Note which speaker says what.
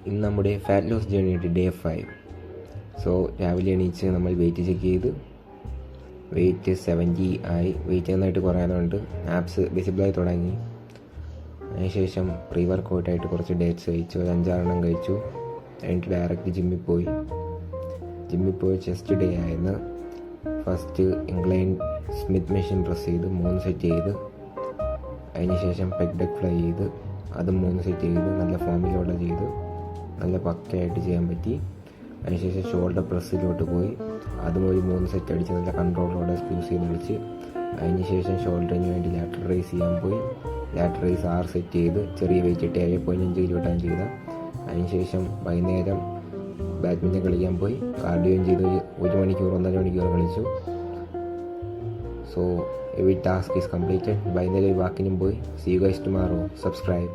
Speaker 1: ഇന്ന് നമ്മുടെ fat loss ജേണിയുടെ day 5. So രാവിലെ എണീച്ച് നമ്മൾ വെയിറ്റ് ചെക്ക് ചെയ്ത് വെയിറ്റ് 70 ആയി. വെയിറ്റ് നന്നായിട്ട് കുറയാനുണ്ട്. ആപ്സ് വിസിബിളായി തുടങ്ങി. അതിനുശേഷം പ്രീ വർക്കൗട്ടായിട്ട് കുറച്ച് ഡേറ്റ്സ് കഴിച്ചു. ഒരു 5-6 കഴിച്ചു. എന്നിട്ട് ഡയറക്റ്റ് ജിമ്മിൽ പോയി ചെസ്റ്റ് ഡേ ആയിരുന്നു. First incline Smith machine press ചെയ്ത് 3 സെറ്റ് ചെയ്ത്, അതിനുശേഷം പെഗ് ഡെക്ക് ഫ്ലൈ ചെയ്ത് അതും 3 സെറ്റ് ചെയ്ത് നല്ല ഫോമിലൂടെ ചെയ്ത് നല്ല പക്കയായിട്ട് ചെയ്യാൻ പറ്റി. അതിനുശേഷം ഷോൾഡർ പ്രസ്സിലോട്ട് പോയി അതും ഒരു 3 സെറ്റ് അടിച്ച് നല്ല കൺട്രോളോടെ സ്ക്യൂസ് ചെയ്ത് അടിച്ച്, അതിനുശേഷം ഷോൾഡറിന് വേണ്ടി ലാറ്റർ റൈസ് ചെയ്യാൻ പോയി. ലാറ്റർ റൈസ് 6 സെറ്റ് ചെയ്ത് ചെറിയ വെയിറ്റ് ഇട്ട് 7.5 കിലോട്ടാൻ ചെയ്ത. അതിനുശേഷം വൈകുന്നേരം ബാഡ്മിൻ്റൺ കളിക്കാൻ പോയി. കാർഡിയോയും ചെയ്ത് 1 മണിക്കൂർ 1.5 മണിക്കൂർ കളിച്ചു. So every task is completed. വൈകുന്നേരം വാക്കിനും പോയി. See you guys tomorrow. Subscribe.